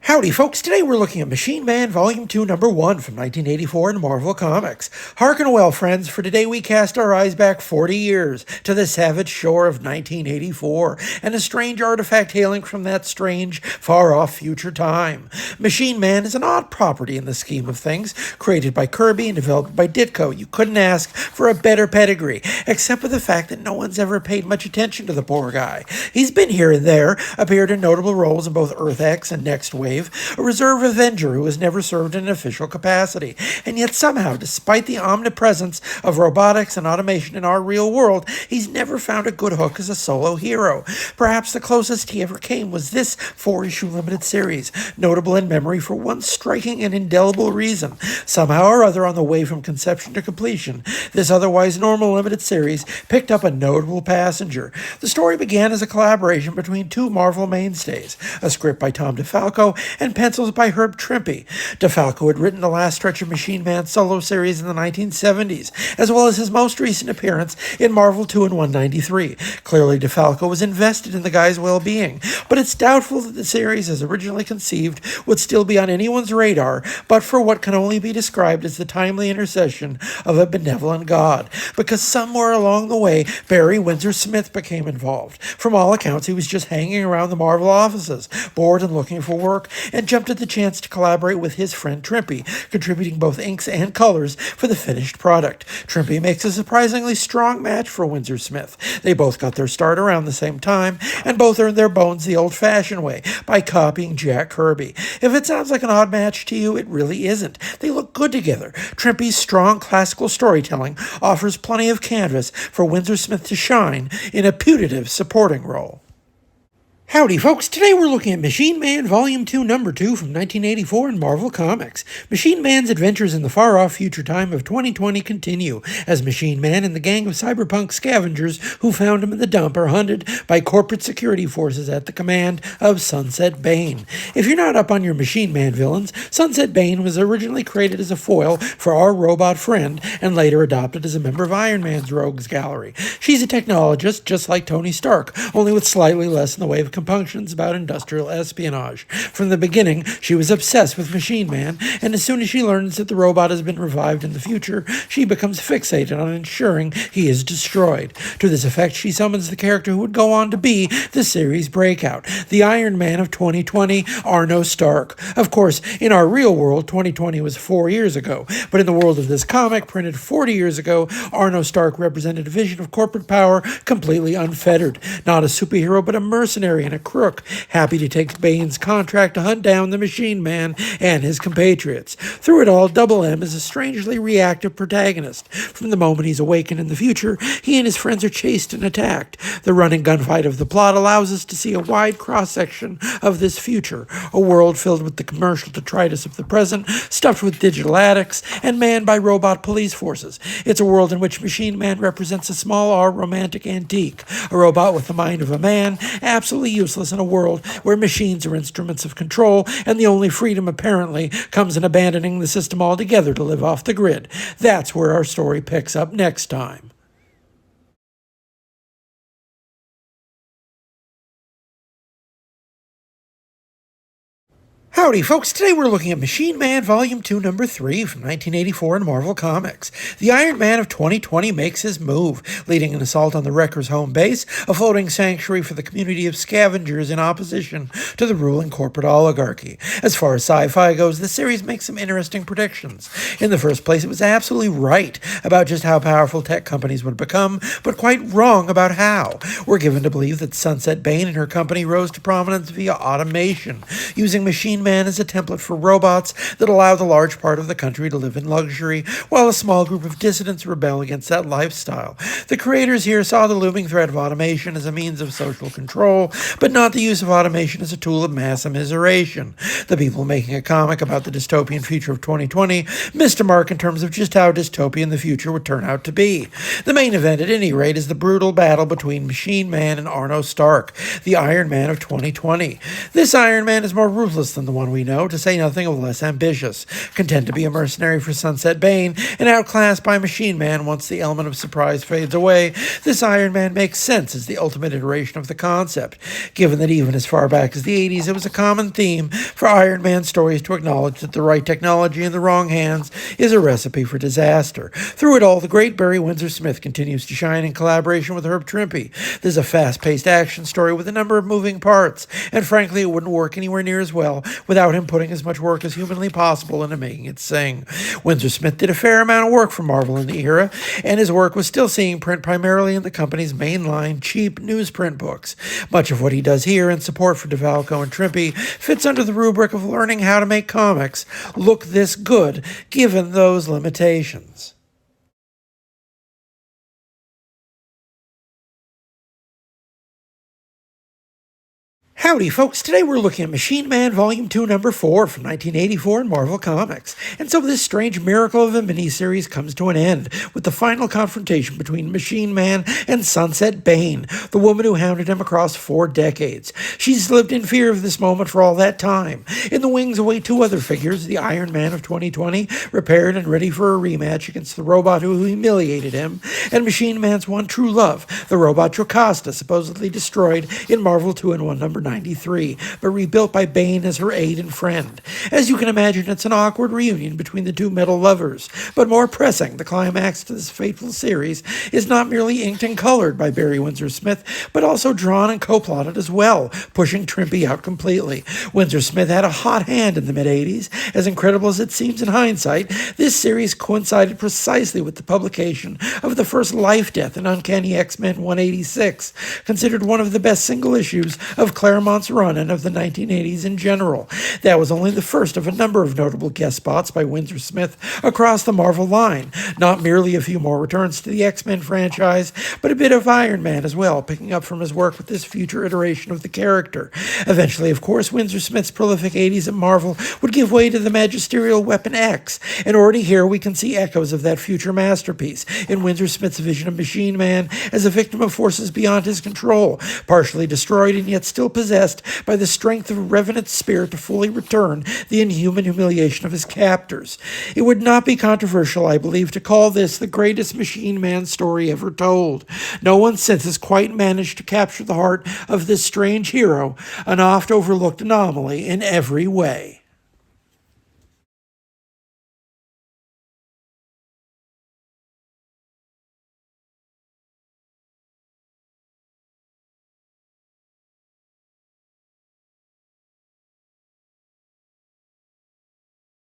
Howdy folks, today we're looking at Machine Man Volume 2 Number 1 from 1984 in Marvel Comics. Hearken well friends, for today we cast our eyes back 40 years to the savage shore of 1984 and a strange artifact hailing from that strange, far-off future time. Machine Man is an odd property in the scheme of things, created by Kirby and developed by Ditko. You couldn't ask for a better pedigree, except for the fact that no one's ever paid much attention to the poor guy. He's been here and there, appeared in notable roles in both Earth X and Next Wave, a reserve Avenger who has never served in an official capacity. And yet somehow, despite the omnipresence of robotics and automation in our real world, he's never found a good hook as a solo hero. Perhaps the closest he ever came was this 4-issue limited series, notable in memory for one striking and indelible reason. Somehow or other, on the way from conception to completion, this otherwise normal limited series picked up a notable passenger. The story began as a collaboration between two Marvel mainstays, a script by Tom DeFalco and pencils by Trimpe. DeFalco had written the last stretch of Machine Man's solo series in the 1970s, as well as his most recent appearance in Marvel 2 and 193. Clearly, DeFalco was invested in the guy's well-being, but it's doubtful that the series, as originally conceived, would still be on anyone's radar, but for what can only be described as the timely intercession of a benevolent God, because somewhere along the way, Barry Windsor-Smith became involved. From all accounts, he was just hanging around the Marvel offices, bored and looking for work, and jumped at the chance to collaborate with his friend Trimpe, contributing both inks and colors for the finished product. Trimpe makes a surprisingly strong match for Windsor-Smith. They both got their start around the same time, and both earned their bones the old-fashioned way, by copying Jack Kirby. If it sounds like an odd match to you, it really isn't. They look good together. Trimpe's strong classical storytelling offers plenty of canvas for Windsor-Smith to shine in a putative supporting role. Howdy folks, today we're looking at Machine Man Volume 2 Number 2 from 1984 in Marvel Comics. Machine Man's adventures in the far-off future time of 2020 continue, as Machine Man and the gang of Cyberpunk scavengers who found him in the dump are hunted by corporate security forces at the command of Sunset Bane. If you're not up on your Machine Man villains, Sunset Bane was originally created as a foil for our robot friend and later adopted as a member of Iron Man's rogues gallery. She's a technologist just like Tony Stark, only with slightly less in the way of compunctions about industrial espionage. From the beginning, she was obsessed with Machine Man, and as soon as she learns that the robot has been revived in the future, she becomes fixated on ensuring he is destroyed. To this effect, she summons the character who would go on to be the series breakout, the Iron Man of 2020, Arno Stark. Of course, in our real world, 2020 was 4 years ago, but in the world of this comic, printed 40 years ago, Arno Stark represented a vision of corporate power completely unfettered. Not a superhero, but a mercenary and a crook, happy to take Bane's contract to hunt down the Machine Man and his compatriots. Through it all, Double M is a strangely reactive protagonist. From the moment he's awakened in the future, he and his friends are chased and attacked. The running gunfight of the plot allows us to see a wide cross-section of this future, a world filled with the commercial detritus of the present, stuffed with digital addicts, and manned by robot police forces. It's a world in which Machine Man represents a small R romantic antique, a robot with the mind of a man, absolutely useless in a world where machines are instruments of control, and the only freedom apparently comes in abandoning the system altogether to live off the grid. That's where our story picks up next time. Howdy folks, today we're looking at Machine Man Volume 2 Number 3 from 1984 in Marvel Comics. The Iron Man of 2020 makes his move, leading an assault on the Wrecker's home base, a floating sanctuary for the community of scavengers in opposition to the ruling corporate oligarchy. As far as sci-fi goes, the series makes some interesting predictions. In the first place, it was absolutely right about just how powerful tech companies would become, but quite wrong about how. We're given to believe that Sunset Bane and her company rose to prominence via automation, using Machine Man as a template for robots that allow the large part of the country to live in luxury, while a small group of dissidents rebel against that lifestyle. The creators here saw the looming threat of automation as a means of social control, but not the use of automation as a tool of mass immiseration. The people making a comic about the dystopian future of 2020 missed a mark in terms of just how dystopian the future would turn out to be. The main event, at any rate, is the brutal battle between Machine Man and Arno Stark, the Iron Man of 2020. This Iron Man is more ruthless than the one we know, to say nothing of less ambitious. Content to be a mercenary for Sunset Bane and outclassed by Machine Man once the element of surprise fades away, this Iron Man makes sense as the ultimate iteration of the concept, given that even as far back as the 80s it was a common theme for Iron Man stories to acknowledge that the right technology in the wrong hands is a recipe for disaster. Through it all, the great Barry Windsor-Smith continues to shine in collaboration with Herb Trimpe. This is a fast-paced action story with a number of moving parts, and frankly it wouldn't work anywhere near as well without him putting as much work as humanly possible into making it sing. Windsor-Smith did a fair amount of work for Marvel in the era, and his work was still seeing print primarily in the company's mainline, cheap newsprint books. Much of what he does here in support for DeFalco and Trimpe fits under the rubric of learning how to make comics look this good, given those limitations. Howdy, folks. Today we're looking at Machine Man Volume 2, Number 4 from 1984 in Marvel Comics. And so this strange miracle of a miniseries comes to an end with the final confrontation between Machine Man and Sunset Bane, the woman who hounded him across 4 decades. She's lived in fear of this moment for all that time. In the wings await 2 other figures, the Iron Man of 2020, repaired and ready for a rematch against the robot who humiliated him, and Machine Man's one true love, the robot Jocasta, supposedly destroyed in Marvel 2-in-1 Number 93, but rebuilt by Bane as her aide and friend. As you can imagine, it's an awkward reunion between the 2 metal lovers, but more pressing, the climax to this fateful series is not merely inked and colored by Barry Windsor-Smith, but also drawn and co-plotted as well, pushing Trimpe out completely. Windsor-Smith had a hot hand in the mid-80s. As incredible as it seems in hindsight, this series coincided precisely with the publication of the first Life, Death, and Uncanny X-Men 186, considered one of the best single issues of Claremont's run and of the 1980s in general. That was only the first of a number of notable guest spots by Windsor-Smith across the Marvel line. Not merely a few more returns to the X-Men franchise, but a bit of Iron Man as well, picking up from his work with this future iteration of the character. Eventually, of course, Windsor-Smith's prolific 80s at Marvel would give way to the magisterial Weapon X, and already here we can see echoes of that future masterpiece in Windsor-Smith's vision of Machine Man as a victim of forces beyond his control, partially destroyed and yet still possessed by the strength of a revenant spirit to fully return the inhuman humiliation of his captors. It would not be controversial, I believe, to call this the greatest Machine Man story ever told. No one since has quite managed to capture the heart of this strange hero, an oft overlooked anomaly in every way.